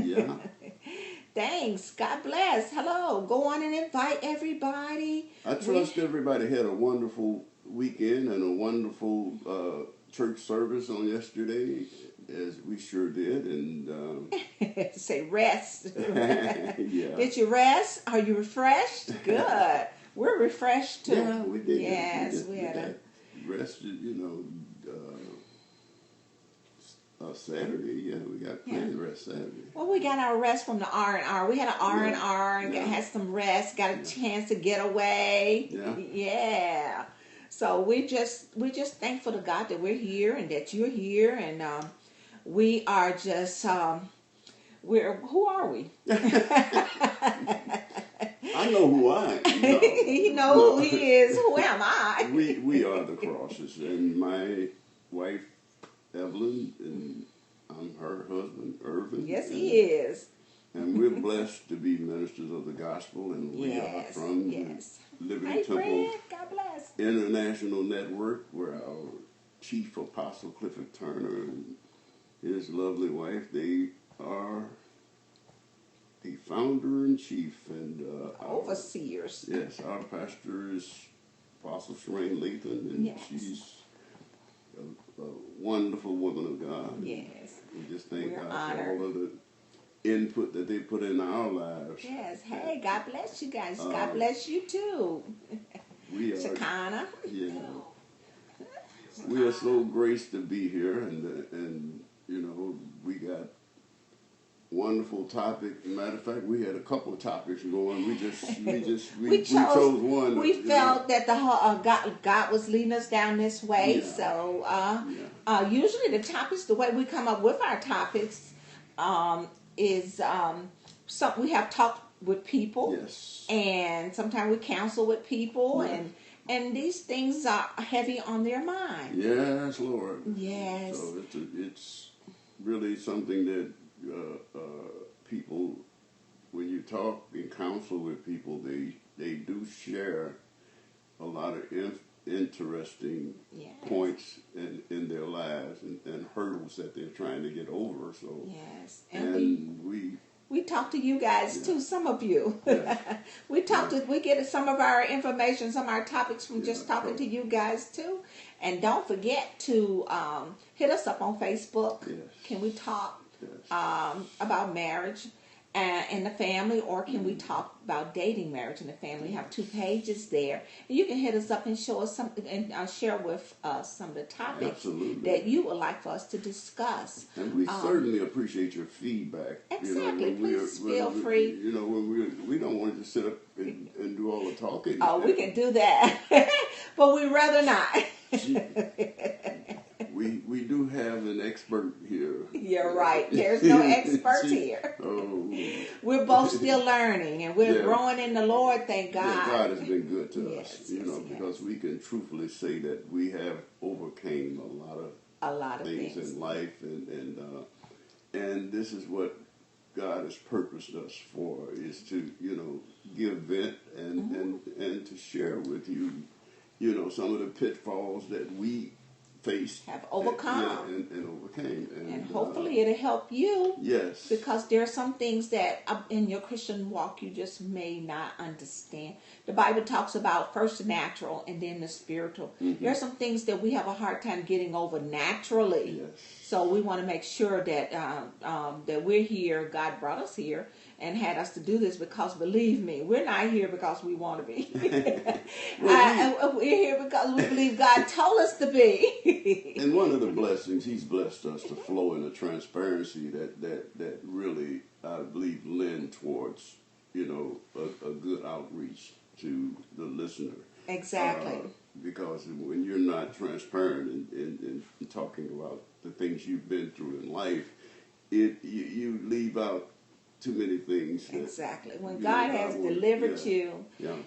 Yeah. Thanks. God bless. Hello. Go on and invite everybody. I trust everybody had a wonderful weekend and a wonderful church service on yesterday, as we sure did. And Say rest. yeah, Did you rest? Are you refreshed? Good. We're refreshed too. yeah, we did. Yes, we got had rested. Saturday. Yeah, we got plenty of rest Saturday. Well, we got our rest from the R&R. We had an R&R and had some rest. Got a chance to get away. Yeah. Yeah. So we're just thankful to God that we're here and that you're here, and we are just who are we? I know who I am. No, You know who he is. Who am I? we are the Crosses, and my wife Evelyn, and I'm her husband Irvin. Yes, he is. And we're blessed to be ministers of the gospel, and we are from Liberty Temple Fred. God bless. International Network, where our chief apostle Clifford Turner and his lovely wife, they are the founder and chief and Overseers. Yes, our pastor is Apostle Shireen Lathan, and she's a wonderful woman of God. Yes. We just thank We're God honored. for all of the input that they put in our lives. Yes. Hey, God bless you guys. God bless you too. We are, Shakana. Yeah. We are so graced to be here, and we got wonderful topic. Matter of fact, we had a couple of topics going. We chose one. We felt that the God was leading us down this way. Yeah. So usually the topics, the way we come up with our topics, is we have talked with people. Yes. And sometimes we counsel with people, and these things are heavy on their mind. Yes, Lord. Yes. So it's really something that people, when you talk and counsel with people, they do share a lot of interesting points in their lives and hurdles that they're trying to get over. So yes, and we talk to you guys too. Some of you, we get some of our information, some of our topics from just talking to you guys too. And don't forget to hit us up on Facebook. Yes. Can we talk Yes. about marriage and the family, or can we talk about dating, marriage, and the family? We have 2 pages there, and you can hit us up and show us something and share with us some of the topics that you would like for us to discuss. And we certainly appreciate your feedback. Exactly. Please feel free. When we don't want to just sit up and do all the talking. Oh, we can do that, but we'd rather not. We do have an expert here. You're right. There's no experts here. Oh. We're both still learning, and we're growing in the Lord, thank God. Yeah, God has been good to us, Yes, because we can truthfully say that we have overcame a lot of things in life, and this is what God has purposed us for, is to, give vent and to share with you, some of the pitfalls that we faced, have overcome, and overcame, and hopefully it'll help you. Yes, because there are some things that in your Christian walk you just may not understand. The Bible talks about first the natural and then the spiritual. There are some things that we have a hard time getting over naturally. Yes. So we want to make sure that that we're here. God brought us here and had us to do this, because believe me, we're not here because we want to be. We're here because we believe God told us to be. And one of the blessings, He's blessed us to flow in a transparency that really, I believe, lend towards, a good outreach to the listener. Exactly. Because when you're not transparent in talking about the things you've been through in life, you leave out too many things. Exactly. When God has delivered you,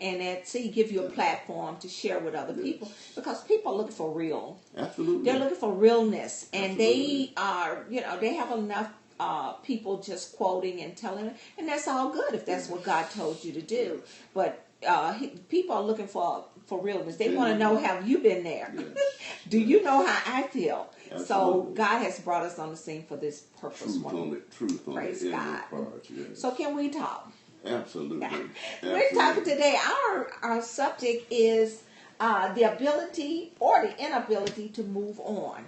and He give you a platform to share with other people, because people are looking for real. Absolutely. They're looking for realness, and they are, they have enough people just quoting and telling, and that's all good if that's what God told you to do. But people are looking for for realness. They want to know, have you been there? Yes. Do you know how I feel? Absolutely. So God has brought us on the scene for this purpose. Truth on Praise the God. part, yes. So can we talk? Absolutely. We're talking today. Our subject is the ability or the inability to move on.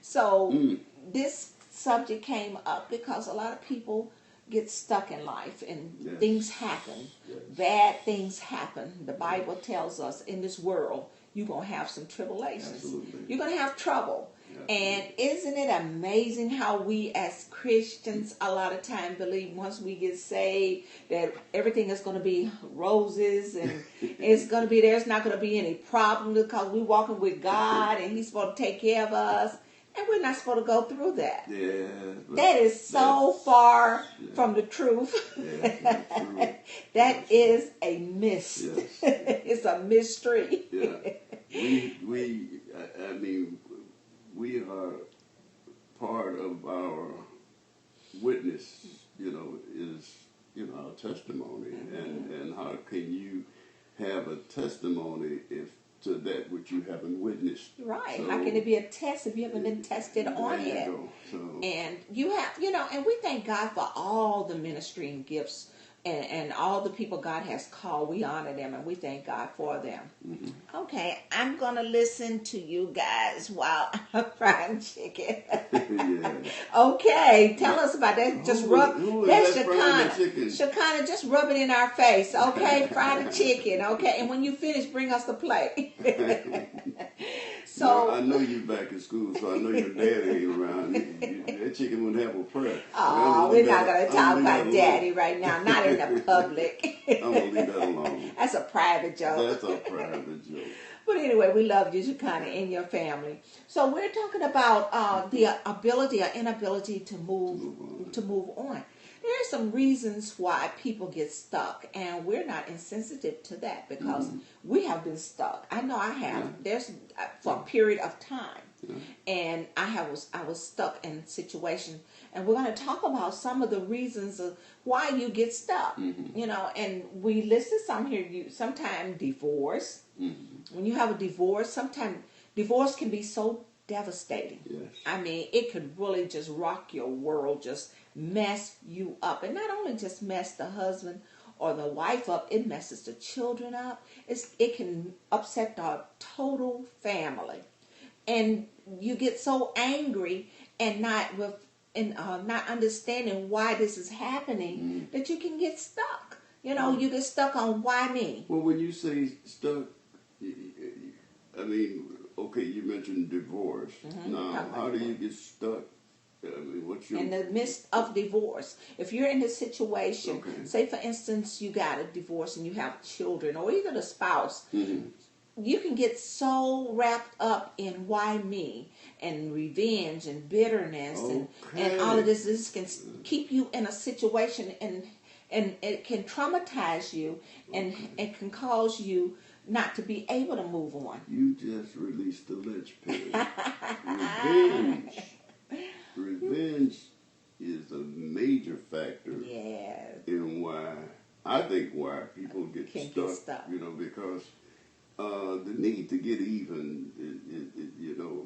So this subject came up because a lot of people get stuck in life and things happen. Yes. Bad things happen. The Bible tells us in this world you're going to have some tribulations. Absolutely. You're going to have trouble. Absolutely. And isn't it amazing how we as Christians a lot of time believe once we get saved that everything is going to be roses and it's going to be, there's not going to be any problem because we're walking with God and He's supposed to take care of us. And we're not supposed to go through that. Yeah, that is so far from the truth. That is a myth. Yes. It's a mystery. Yeah. I mean, we are part of our witness, is, our testimony. And how can you have a testimony if to that which you haven't witnessed? Right. So, how can it be a test if you haven't been tested on it? So, and you have, and we thank God for all the ministry and gifts and all the people God has called. We honor them and we thank God for them. Mm-hmm. Okay, I'm going to listen to you guys while I'm frying chicken. Yeah. Okay, tell us about that. Just rub. That's Shekinah. Shekinah, just rub it in our face. Okay, fry the chicken. Okay, and when you finish, bring us the plate. So I know you back in school, so I know your daddy ain't around. That chicken wouldn't have a prayer. Oh, we're not going to talk about daddy right now. Not in the public. I'm going to leave that alone. That's a private joke. That's a private joke. But anyway, we love you, Shekinah, and your family. So we're talking about the ability or inability to move on. There are some reasons why people get stuck, and we're not insensitive to that because we have been stuck. I know I have. Yeah. There's for a period of time, and I was stuck in situations, and we're going to talk about some of the reasons of why you get stuck. And we listed some here. Sometimes divorce. When you have a divorce, sometimes divorce can be so devastating. Yes. I mean, it could really just rock your world, just mess you up. And not only just mess the husband or the wife up, it messes the children up. It can upset the total family. And you get so angry and not understanding why this is happening that you can get stuck. You get stuck on why me. Well, when you say stuck, I mean, okay, you mentioned divorce. Now, how do you get stuck? I mean, in the midst of divorce? If you're in this situation, say for instance, you got a divorce and you have children, or either the spouse, you can get so wrapped up in why me and revenge and bitterness and all of this. This can keep you in a situation and it can traumatize you and it can cause you not to be able to move on. You just released the linchpin. Revenge is a major factor in why people get stuck. Because the need to get even,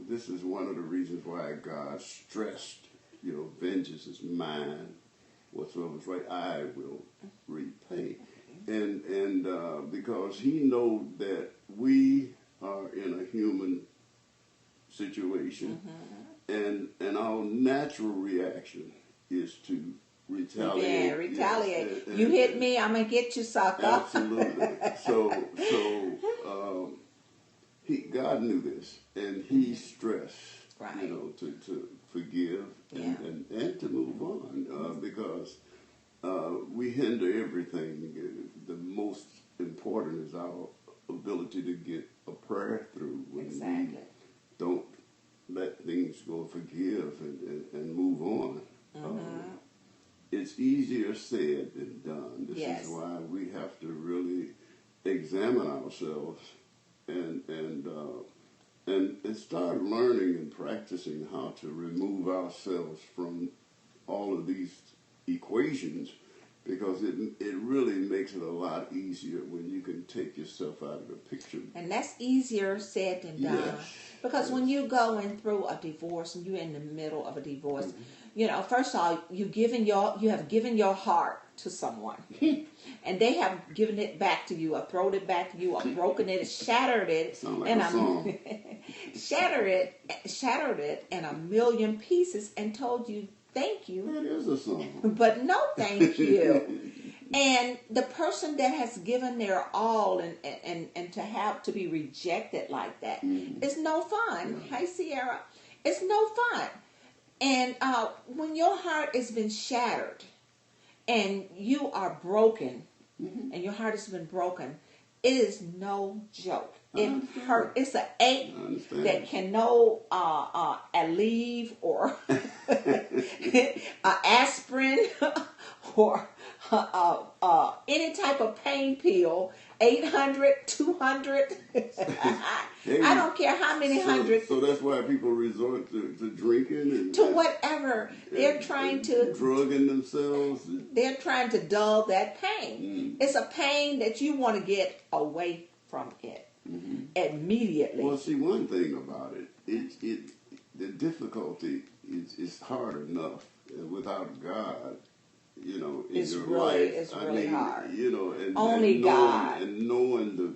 this is one of the reasons why God stressed, vengeance is mine, whatsoever is right, I will repay. And because He knows that we are in a human situation, and our natural reation is to retaliate. Yeah, retaliate. Yes. You hit me, I'm gonna get you, sucker. Absolutely. So God knew this, and He stressed, to forgive and to move on, because we hinder everything. The most important is our ability to get a prayer through when we don't let things go, forgive and move on. It's easier said than done. This is why we have to really examine ourselves and start learning and practicing how to remove ourselves from all of these equations, because because it really makes it a lot easier when you can take yourself out of the picture. And that's easier said than done. Yes. Because when you're going through a divorce and you're in the middle of a divorce, first of all, you have given your heart to someone, and they have given it back to you, or thrown it back to you, or broken it, shattered it, shattered it in a million pieces, and told you thank you. That is a song. But no thank you. And the person that has given their all and to be rejected like that is no fun. Yeah. Hey, Sierra, it's no fun. And when your heart has been shattered and you are broken, and your heart has been broken, it is no joke. It hurt. It's an ache that can no Aleve or aspirin or any type of pain pill. 800, 200. I don't care how many hundreds. So that's why people resort to drinking and to whatever. They're trying to drugging themselves. They're trying to dull that pain. It's a pain that you want to get away from it immediately. Well, see, one thing about it, the difficulty is hard enough without God. It's your really, life. it's really hard. And only God. And knowing the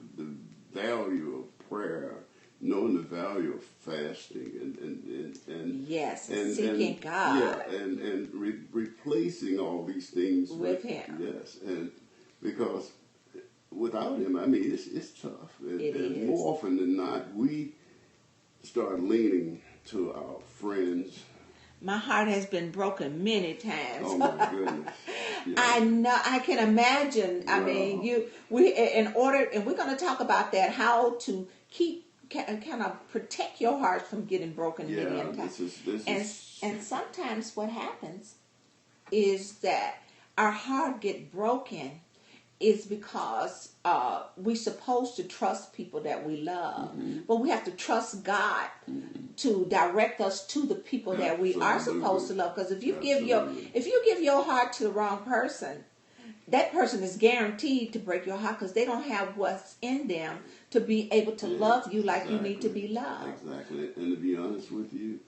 value of prayer, knowing the value of fasting, and seeking God. Yeah, and replacing all these things with Him. Yes, and because without Him, it's tough. It is. More often than not, we start leaning to our friends. My heart has been broken many times. Oh my goodness! Yeah. I know. I can imagine. Wow. I mean, and we're going to talk about that. How to kind of protect your heart from getting broken many times. And sometimes what happens is that our heart get broken is because we're supposed to trust people that we love, but we have to trust God to direct us to the people that we are supposed to love. Because if you give your heart to the wrong person, that person is guaranteed to break your heart because they don't have what's in them to be able to love you like you need to be loved. Exactly, and to be honest with you,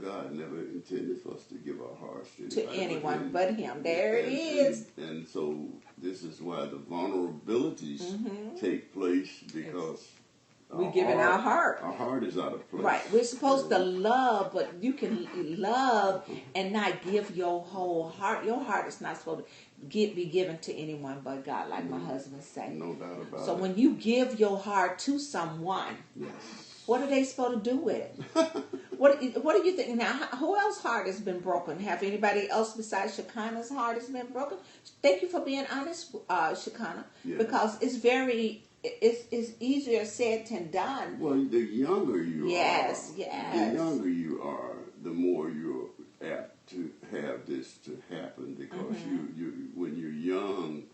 God never intended for us to give our hearts to anyone but Him. There it is. And so this is why the vulnerabilities take place, because we're giving our heart. Our heart is out of place. Right. We're supposed to love, but you can love and not give your whole heart. Your heart is not supposed to be given to anyone but God, like my husband said. No doubt about it. So when you give your heart to someone, what are they supposed to do with it? What do you think? Now, who else's heart has been broken? Have anybody else besides Shekinah's heart has been broken? Thank you for being honest, Shekinah, because it's easier said than done. Well, the younger you are, the younger you are, the more you're apt to have this to happen, because you when you're young,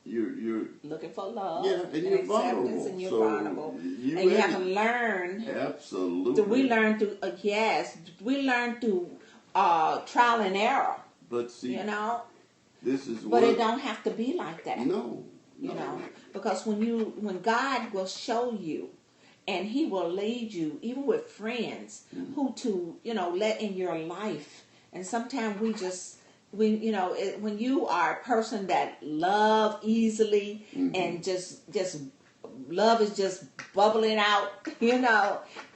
you're looking for love, and you're vulnerable, and you're vulnerable, and you have to learn. Absolutely. We learn through trial and error. But see, this is. But it don't have to be like that. No. Because when God will show you, and He will lead you, even with friends, who to let in your life, and sometimes when you are a person that love easily and just love is just bubbling out,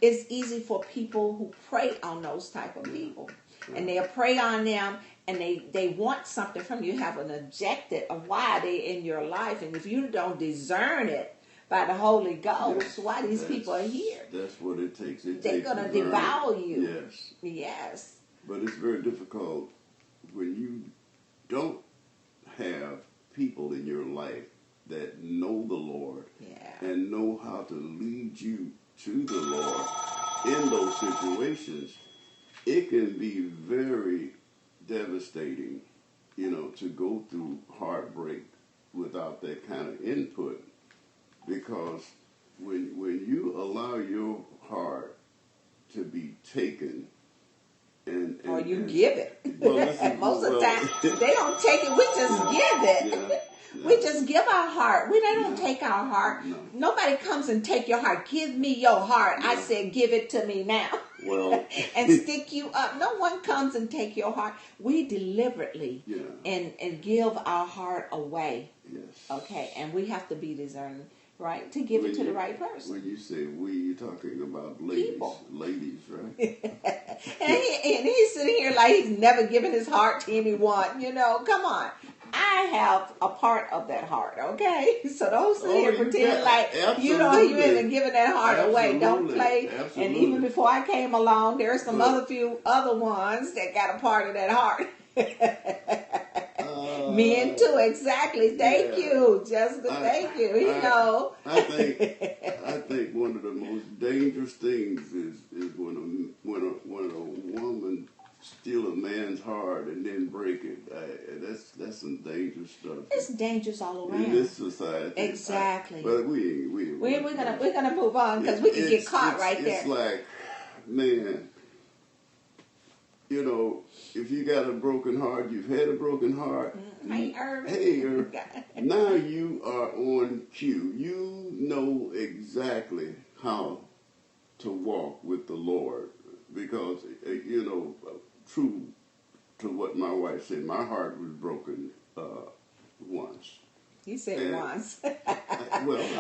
it's easy for people who prey on those type of people, and they'll prey on them, and they want something from you, have an objective of why they're in your life, and if you don't discern it by the Holy Ghost, why these people are here, that's what it takes. They're going to devour you. Yes. But it's very difficult when you don't have people in your life that know the Lord and know how to lead you to the Lord in those situations. It can be very devastating, to go through heartbreak without that kind of input, because when you allow your heart to be taken or you give it. Well, listen, Most of the time, they don't take it. We just give it. Yeah. We just give our heart. They don't take our heart. No. Nobody comes and take your heart. Give me your heart. I said, give it to me now. Well, and stick you up. No one comes and take your heart. We deliberately and give our heart away. Yes. Okay, and we have to be discerning, right, to give it to the right person. When you say we, you're talking about ladies. People. Ladies, right? and he's sitting here like he's never given his heart to anyone. Come on. I have a part of that heart, okay? So don't sit here and pretend like you haven't given that heart away. Don't play. Absolutely. And even before I came along, there are some few other ones that got a part of that heart. Men too, exactly. Thank you, Jessica. Thank you. I think one of the most dangerous things is when a woman steal a man's heart and then break it. That's some dangerous stuff. It's dangerous all around in this society. Exactly. But we're gonna move on because we can get caught right there. It's like, man, if you got a broken heart, you've had a broken heart. Hey, now you are on cue. You know exactly how to walk with the Lord because true to what my wife said, my heart was broken once. He said once. I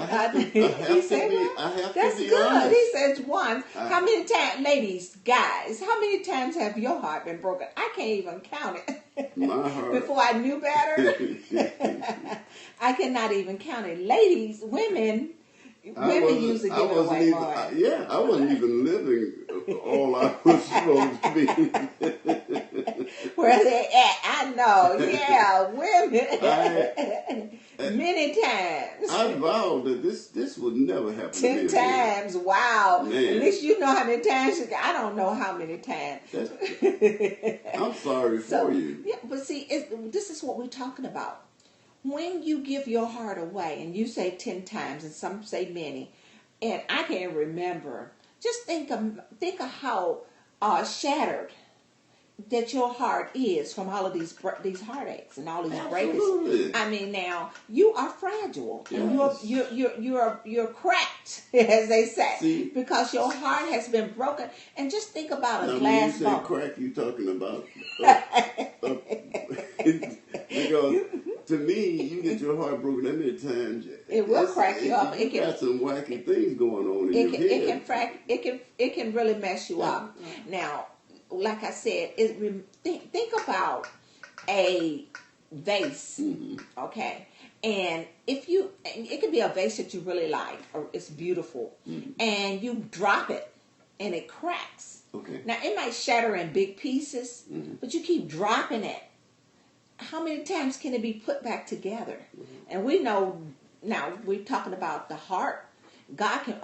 have to be That's good. honest. He says once. How many times, ladies, guys, how many times have your heart been broken? I can't even count it. My heart. Before I knew better, I cannot even count it. Ladies, women usually give it away more. I wasn't even living all I was supposed to be. Where they at? I know. Yeah, women. Many times. I vowed that this would never happen 10 times. Wow. Man. At least you know how many times. I don't know how many times. I'm sorry for you. Yeah, but see, this is what we're talking about. When you give your heart away, and you say 10 times, and some say many, and I can't remember. Just think of how shattered that your heart is from all of these heartaches and all these breakers. I mean, now you are fragile and you're cracked, as they say, because your heart has been broken. And just think about a glass bottle. When you say crack, you talking about because to me, you get your heart broken that many times. It will crack you up. You got some wacky things going on in your head. It can really mess you up. Now, like I said, think about a vase, okay? And it could be a vase that you really like, or it's beautiful, and you drop it, and it cracks. Okay. Now, it might shatter in big pieces, but you keep dropping it. How many times can it be put back together? And we know, now we're talking about the heart. God can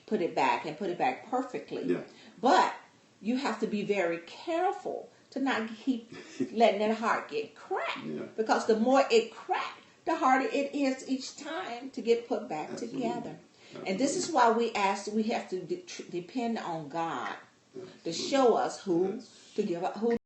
put it back and put it back perfectly. Yeah. But you have to be very careful to not keep letting that heart get cracked. Yeah. Because the more it cracks, the harder it is each time to get put back together. And this is why we have to depend on God to show us who to give up, who